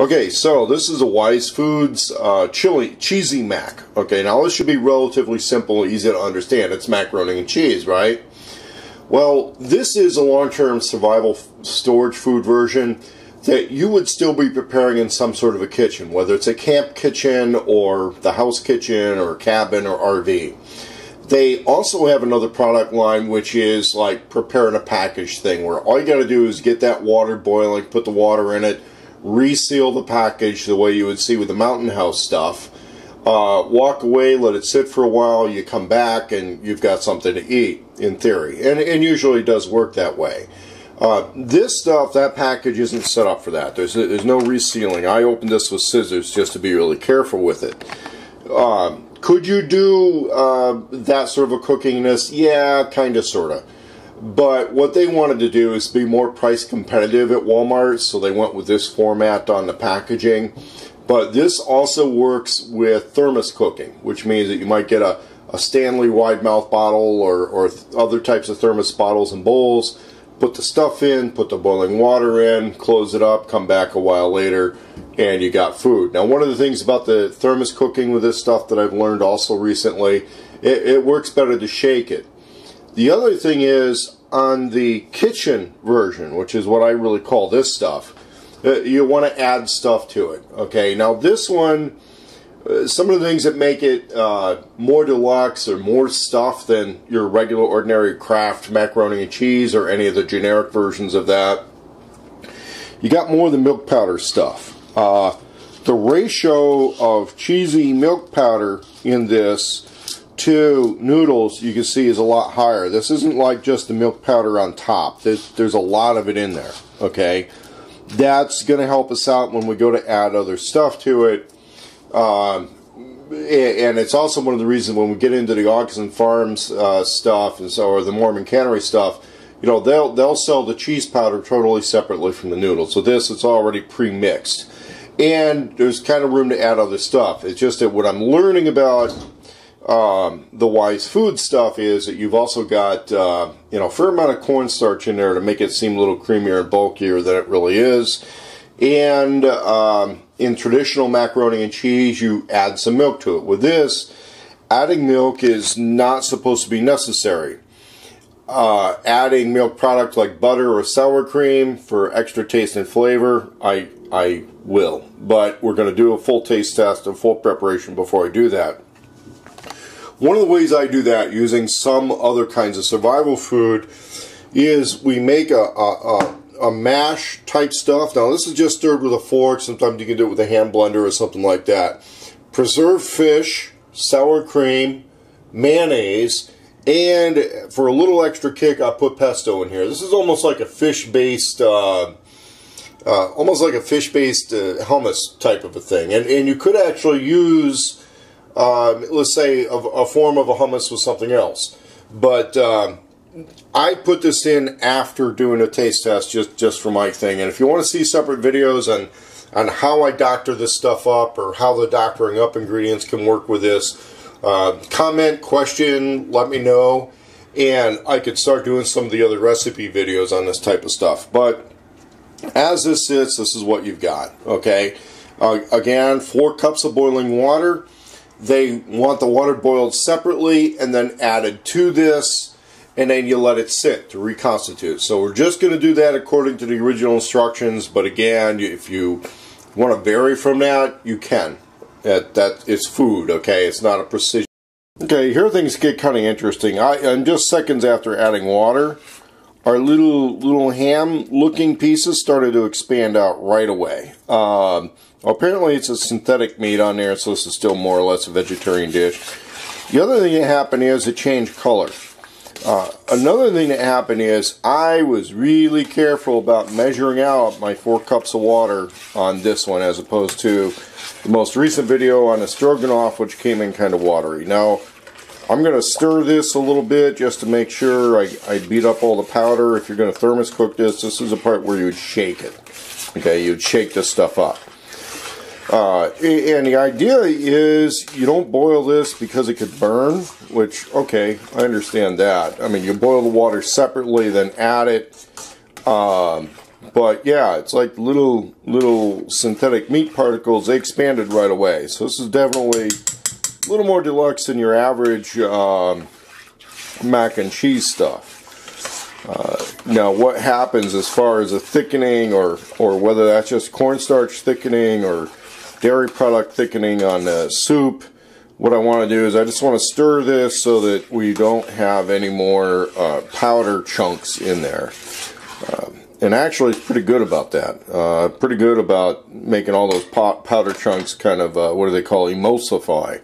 Okay, so this is a Wise Foods cheesy mac. Okay, now this should be relatively simple, easy to understand. It's macaroni and cheese, right? Well, this is a long-term survival storage food version that you would still be preparing in some sort of a kitchen, whether it's a camp kitchen or the house kitchen or cabin or RV. They also have another product line which is like prepare in a package thing, where all you got to do is get that water boiling, put the water in it, reseal the package the way you would see with the Mountain House stuff, walk away, let it sit for a while, you come back and you've got something to eat, in theory. And usually it does work that way. This stuff, that package isn't set up for that. There's no resealing. I opened this with scissors just to be really careful with it. Could you do that sort of a cookingness? Yeah, kind of, sort of. But what they wanted to do is be more price competitive at Walmart, so they went with this format on the packaging. But this also works with thermos cooking, which means that you might get a Stanley wide mouth bottle or other types of thermos bottles and bowls, put the stuff in, put the boiling water in, close it up, come back a while later, and you got food. Now, one of the things about the thermos cooking with this stuff that I've learned also recently, it works better to shake it. The other thing is, on the kitchen version, which is what I really call this stuff, you want to add stuff to it. Okay, now this one, some of the things that make it more deluxe or more stuff than your regular ordinary Kraft macaroni and cheese or any of the generic versions of that, you got more of the milk powder stuff. The ratio of cheesy milk powder in this to noodles, you can see, is a lot higher. This isn't like just the milk powder on top. There's a lot of it in there, okay? That's going to help us out when we go to add other stuff to it. And it's also one of the reasons when we get into the Augusten Farms stuff, and so, or the Mormon Cannery stuff, you know, they'll sell the cheese powder totally separately from the noodles. So this, it's already pre-mixed. And there's kind of room to add other stuff. It's just that what I'm learning about the Wise Food stuff is that you've also got you know, a fair amount of cornstarch in there to make it seem a little creamier and bulkier than it really is. And in traditional macaroni and cheese, you add some milk to it. With this, adding milk is not supposed to be necessary. Adding milk products like butter or sour cream for extra taste and flavor, I will. But we're going to do a full taste test and full preparation before I do that. One of the ways I do that, using some other kinds of survival food, is we make a mash type stuff. Now this is just stirred with a fork. Sometimes you can do it with a hand blender or something like that. Preserved fish, sour cream, mayonnaise, and for a little extra kick, I put pesto in here. This is almost like a fish-based, hummus type of a thing. And you could actually use, let's say, a form of a hummus with something else. But I put this in after doing a taste test just for my thing. And if you want to see separate videos on how I doctor this stuff up or how the doctoring up ingredients can work with this, comment, question, let me know. And I could start doing some of the other recipe videos on this type of stuff. But as this sits, this is what you've got. Okay. Again, 4 cups of boiling water. They want the water boiled separately and then added to this, and then you let it sit to reconstitute. So we're just going to do that according to the original instructions, but again, if you want to vary from that, you can. That is food, okay? It's not a precision. Okay, here things get kind of interesting. I'm just seconds after adding water, our little ham-looking pieces started to expand out right away. Apparently it's a synthetic meat on there, so this is still more or less a vegetarian dish. The other thing that happened is it changed color. Another thing that happened is I was really careful about measuring out my 4 cups of water on this one as opposed to the most recent video on a stroganoff, which came in kind of watery. Now, I'm going to stir this a little bit just to make sure I beat up all the powder. If you're going to thermos cook this is the part where you would shake it. Okay, you'd shake this stuff up. And the idea is you don't boil this because it could burn, which, okay, I understand that. I mean, you boil the water separately, then add it. But yeah, it's like little synthetic meat particles. They expanded right away. So this is definitely a little more deluxe than your average mac and cheese stuff. Now what happens as far as a thickening, or whether that's just cornstarch thickening or dairy product thickening on the soup, what I want to do is I just want to stir this so that we don't have any more powder chunks in there. And actually it's pretty good about that. Pretty good about making all those powder chunks kind of, what do they call, emulsify.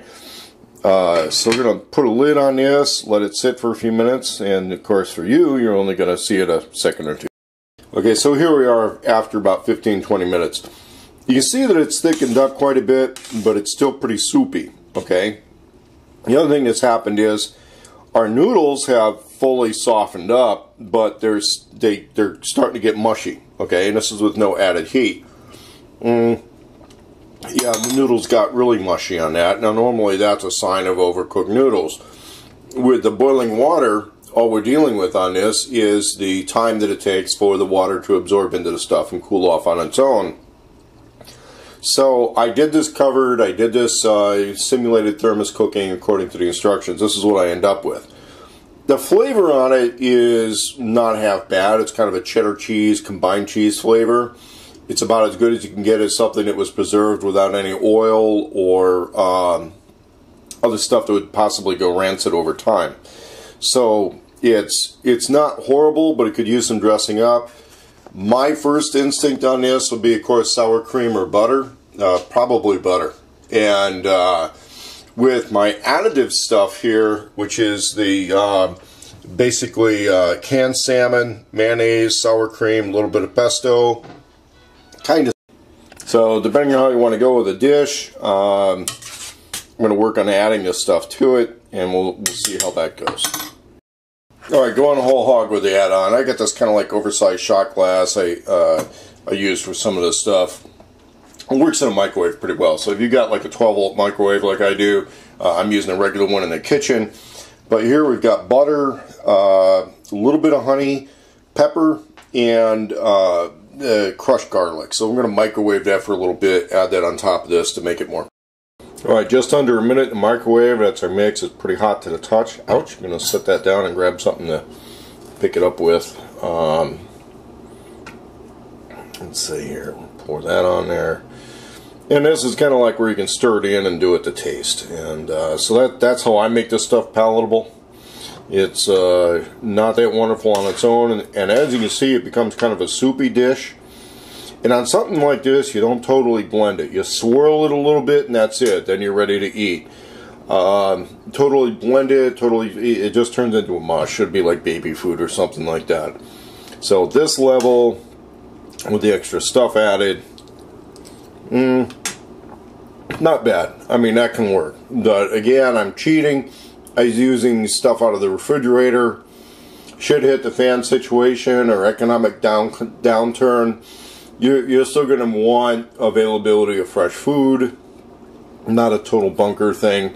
So we're going to put a lid on this, let it sit for a few minutes, and of course for you, you're only going to see it a second or two. Okay, so here we are after about 15-20 minutes. You can see that it's thickened up quite a bit, but it's still pretty soupy, okay? The other thing that's happened is our noodles have fully softened up, but they're starting to get mushy, okay? And this is with no added heat. Yeah, the noodles got really mushy on that. Now normally that's a sign of overcooked noodles. With the boiling water, all we're dealing with on this is the time that it takes for the water to absorb into the stuff and cool off on its own. So I did this covered, I did this simulated thermos cooking according to the instructions. This is what I end up with. The flavor on it is not half bad. It's kind of a cheddar cheese, combined cheese flavor. It's about as good as you can get as something that was preserved without any oil or other stuff that would possibly go rancid over time. So it's not horrible, but it could use some dressing up. My first instinct on this would be, of course, sour cream or butter. Probably butter. And with my additive stuff here, which is the basically canned salmon, mayonnaise, sour cream, a little bit of pesto, kind of. So depending on how you want to go with the dish, I'm going to work on adding this stuff to it, and we'll see how that goes. Alright, going whole hog with the add-on. I got this kind of like oversized shot glass I use for some of this stuff. It works in a microwave pretty well. So if you got like a 12-volt microwave like I do, I'm using a regular one in the kitchen. But here we've got butter, a little bit of honey, pepper, and crushed garlic. So I'm going to microwave that for a little bit, add that on top of this to make it more. Alright, just under a minute in the microwave. That's our mix. It's pretty hot to the touch. Ouch, I'm going to set that down and grab something to pick it up with. Let's see here. Pour that on there. And this is kind of like where you can stir it in and do it to taste. And so that's how I make this stuff palatable. It's not that wonderful on its own. And as you can see, it becomes kind of a soupy dish. And on something like this, you don't totally blend it. You swirl it a little bit and that's it. Then you're ready to eat. Totally blend it, it just turns into a mush. Should be like baby food or something like that. So this level, with the extra stuff added, not bad. I mean, that can work. But again, I'm cheating. I was using stuff out of the refrigerator. Should hit the fan situation or economic downturn, you're still going to want availability of fresh food. Not a total bunker thing.